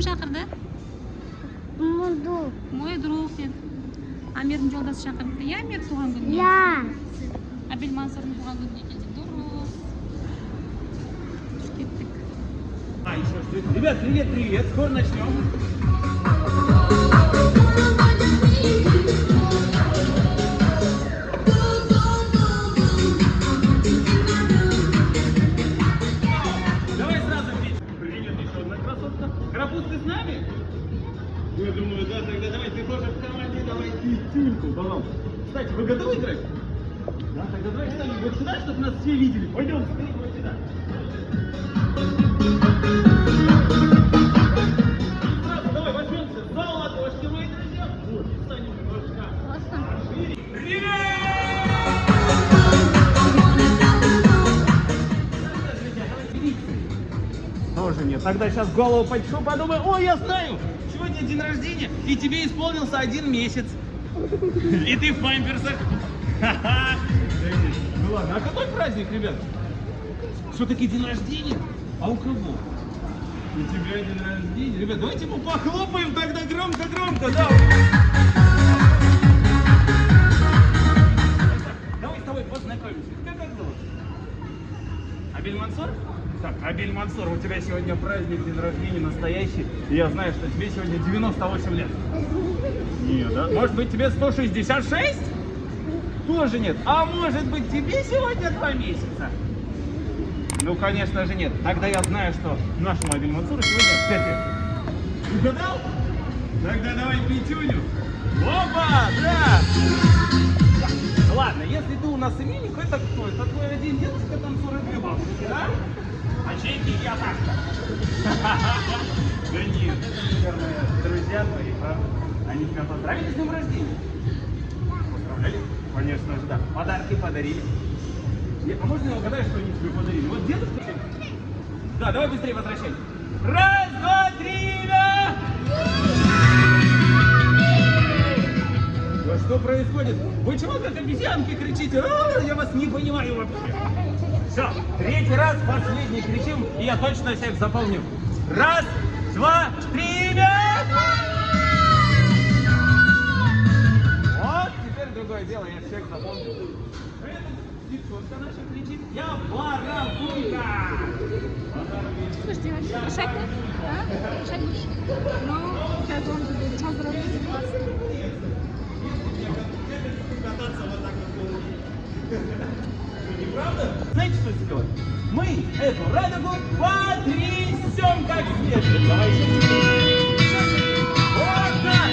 шақырды? Мой друг деді. Амирдің жолдасы шақырды. Иә, Амир туған күніне? Я. Абел Мансұрдың туған күніне келді. Дұрыс. Кеттік. Ребят, привет, скоро начнем. Давай сразу пить. Привет, еще одна красотка. Карапуз, ты с нами? Я думаю, да, тогда давай, ты тоже в команде, давай Тюльку, пожалуйста. Кстати, вы готовы играть? Да, тогда давай встанем вот сюда, чтобы нас все видели. Пойдем, смотри, вот сюда. Сразу давай возьмемся за ладошки, мои друзья. Вот, и встанем немножко шире. Тоже нет. Тогда сейчас голову подшу, подумаю, ой, я знаю, сегодня день рождения, и тебе исполнился 1 месяц. И ты в памперсах. Ну ладно, а какой праздник, ребят? Все-таки день рождения? А у кого? У тебя день рождения? Ребят, давайте мы похлопаем тогда громко-громко, да? Давай с тобой познакомимся. Тебя как зовут? Абель Мансур? Так, Абель Мансур, у тебя сегодня праздник, день рождения настоящий. И я знаю, что тебе сегодня 98 лет. Нет, да? Может быть, тебе 166? Тоже нет. А может быть, тебе сегодня 2 месяца? Ну, конечно же, нет. Тогда я знаю, что нашему Абель Мансуру сегодня 5 лет. Угадал? Тогда давай пятюню. Опа, да! Ладно, если ты у нас именинник, это кто? Это твой один дедушка, там 42 бабушки, да? А чайки я так-то. Да нет, наверное, друзья твои, правда? Они тебя поздравили с днем рождения? Поздравляли? Конечно же, да. Подарки подарили. А можно я угадаю, что они тебе подарили? Вот дедушка? Да, давай быстрее возвращайся. 1, 2, 3, да! Что происходит? Вы чего как обезьянки кричите? Я вас не понимаю вообще. Все, 3-й раз, последний кричим, и я точно всех запомню. 1, 2, 3, да! Вот, теперь другое дело, я всех запомнил. Девчонка наша кричит, я барабулька! Слушайте, шагни, да? Шагни. Ну, сейчас он будет поздравить вас. Кататься вот так вот. Неправда? Знаете, что сделать? Мы эту радугу потрясем как следует. Давай еще. Вот так!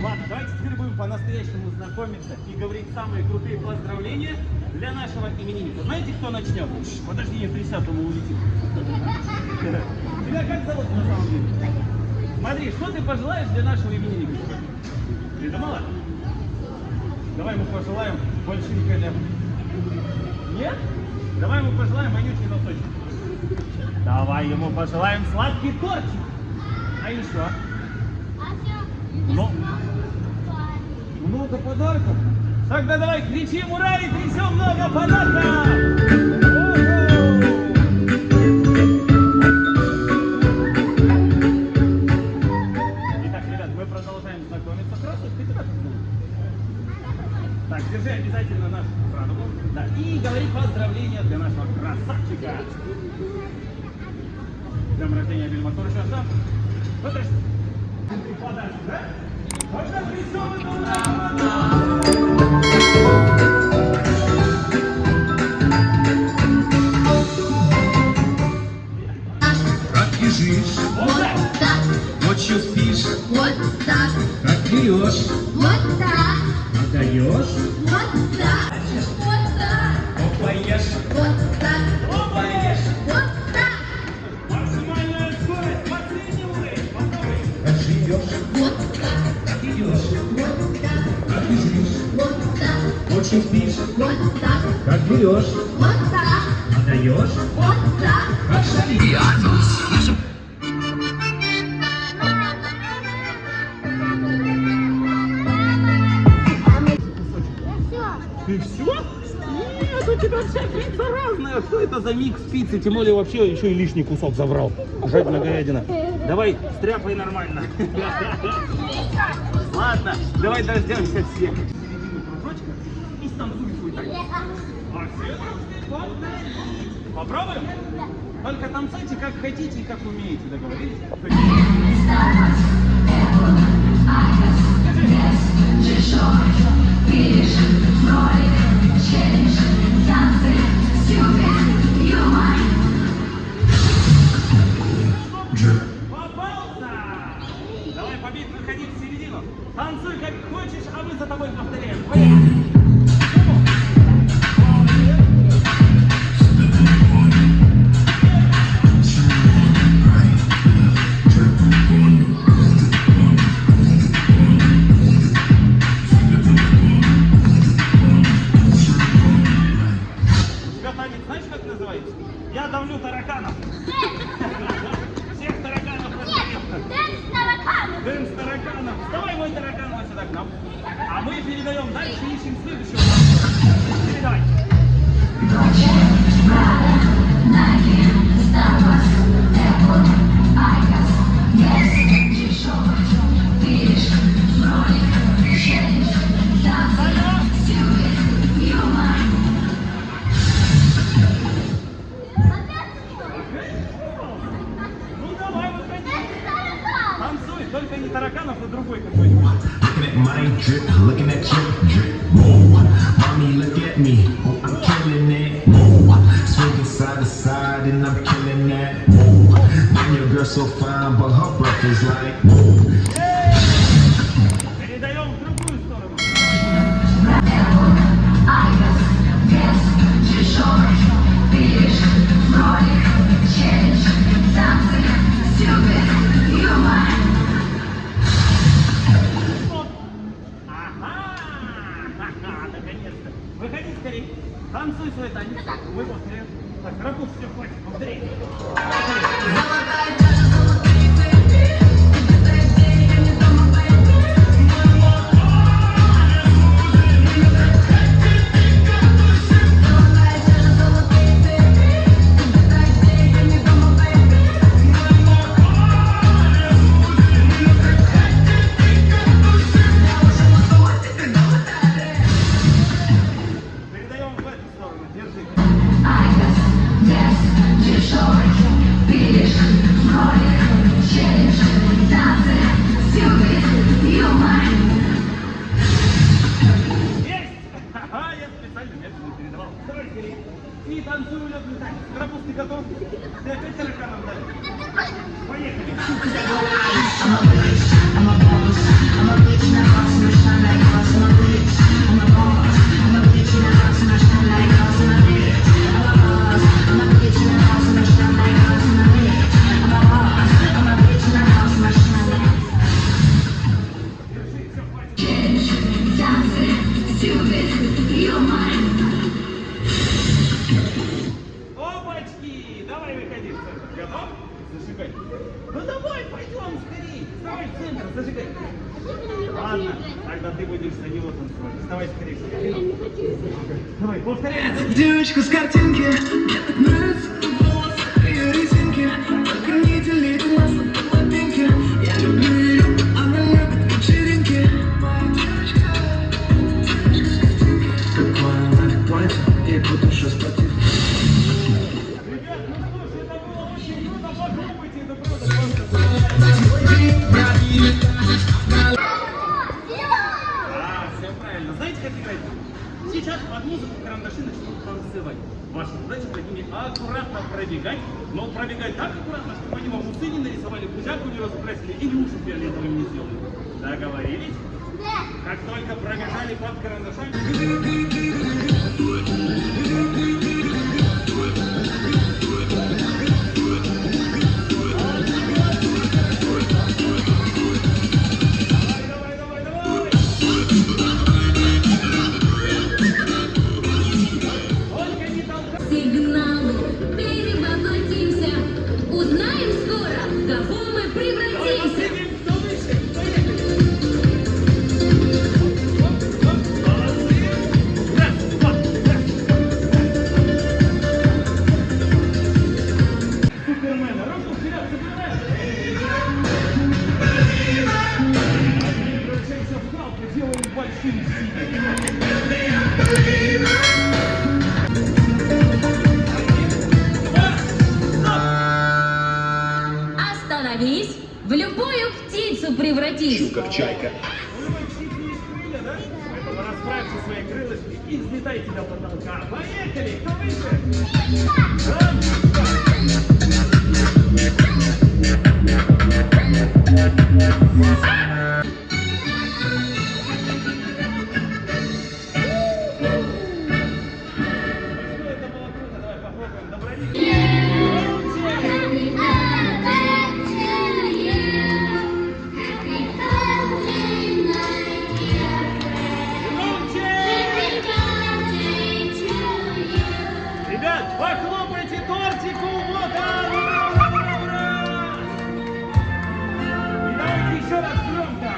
Ладно, давайте теперь будем по-настоящему знакомиться и говорить самые крутые поздравления для нашего именинника. Знаете, кто начнет? Подожди, не 30-му улетит. Тебя как зовут на самом деле? Смотри, что ты пожелаешь для нашего именинника? Придумала? Давай мы пожелаем больших колен. Нет? Давай мы пожелаем вонючий носочек. Давай ему пожелаем сладкий тортик. А еще? Много подарков. Тогда давай кричим ура и трясем много подарков. Так, держи обязательно нашу радугу. Да, и говори поздравления для нашего красавчика. С днем рождения, Абель Мансур, еще раз. Смотришь? Подарок, да? Можно присем это ура! Как лежишь, Вот так, ночью спишь, вот так, как берешь, вот так, отдаешь, вот так, вот так, поешь, вот так, поешь, вот так, Максимальная скорость, последний уровень. Попробуй. как живешь, вот так, как идешь, вот так, как лежишь, вот так, ночью спишь, вот так, как берешь, вот так, отдаешь, вот так. как шалишь. Ты все? Нет, у тебя вообще пицца разная. Что это за микс пиццы? Тем более вообще еще и лишний кусок забрал. Жадная говядина. Давай, стряпай нормально. Ладно, давай дождемся всех. Середину кружочка и станцуй свой танец. Попробуем? Только танцуйте как хотите и как умеете, договорились? Попался! Давай, побить, выходи в середину. Танцуй как хочешь, а мы за тобой повторяем. Поехали! Знаешь, как называется? Я давлю тараканов. Всех тараканов раздавил. Дэнс тараканов. Вставай, мой таракан, вот сюда к нам. А мы передаем дальше, ищем следующего. Передай. Только не тараканов, а другой какой-нибудь. Looking at my drip, looking at your drip. Whoa, mommy, look at me. Oh, I'm killing it. Whoa, swinging side to side and I'm killing that. Whoa, man, your girl so fine, but her breath is like whoa. Передаем в другую сторону. Наконец-то. Выходи скорее. Танцуй свой танец. Мы повторяем. Так, ракурс, все, хватит, повтори. Передаем в эту сторону. Держи. Есть! Ха-ха, я специально медленно передавал. Давай скорее. И танцуй улетный танец. Крапус, ты готов? Ты опять тараканом дали? Поехали. Опачки! Давай выходи в центр. Готов? Зажигай. Ну давай, пойдем скорее. Вставай в центр, зажигай. Ладно, тогда ты будешь за него танцевать. Вставай скорее. Давай, повторяй. Девочка с картинки, мне так нравятся волосы, ее резинки. Только не делите нас на половинки. Я люблю ее, она любит вечеринки. Моя девочка с картинки. Какое она платье, ей по душе спортив. Ребят, ну слушай, это было очень круто. Попробуйте, это правда просто. Все правильно. Знаете, как играть? Сейчас под музыку карандаши начнут танцевать. Ваша задача под ними аккуратно пробегать, но пробегать так аккуратно, чтобы они вам усы не нарисовали, пузяку не разукрасили или уши фиолетовым не сделали. Договорились? Как только пробежали под карандашами... Сигналы, перевоплотимся. Узнаем скоро, в кого мы превратимся. в любую птицу превратись. Как чайка. У летчика есть крылья, да? Поэтому расправьте свои крылышки и взлетайте до потолка. Поехали! Кто выше? Это было круто. Давай похлопаем. Добродетель. Ребят, похлопайте тортику! Вот он! Ура, ура, ура, ура! И давайте еще раз громко!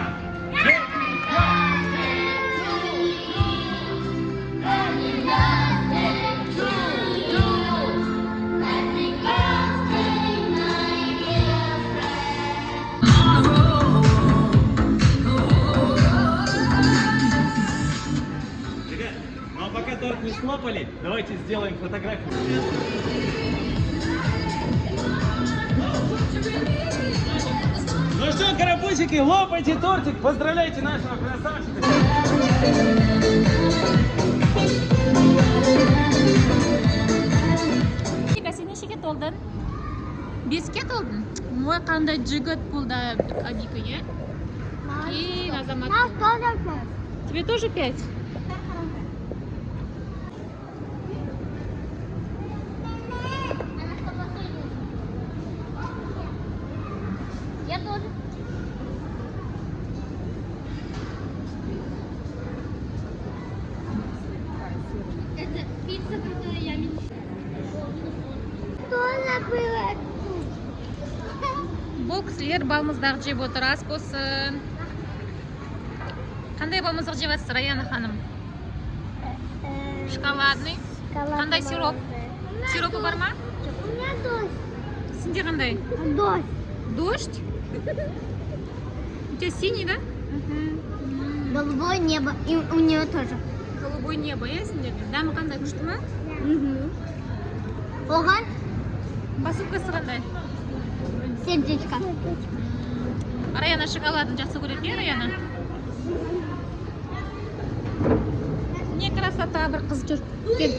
Ребят, ну а пока торт не слопали, давайте сделаем фотографию. Ну что, карапузики, лопайте тортик, поздравляйте нашего красавчика. Sen neshiga to'ldin? 5 ga to'ldin. Voy qanday jigit bo'ldi Abikaga. Ey, azamat. Тебе тоже 5? Я тоже. Это пицца, которую я мечтала. Тоже было. Bu kishilar balmuzlar jeb o'tiras bo'lsin. Qanday balmuzlar jeyapsiz Rayana xonim? Shokoladный. Qanday sirop? Siropi bormi? У меня дождь. Senda qanday? Дождь. Дождь? У тебя синий, да? Голубое небо. И у нее тоже. Голубое небо, есть? Дама qanday xushdimi? Оған Посылкасы qanday? сердечко. Rayana shokoladni жақсы көреді, Rayana. Не красота, bir qiz жүр. Kel.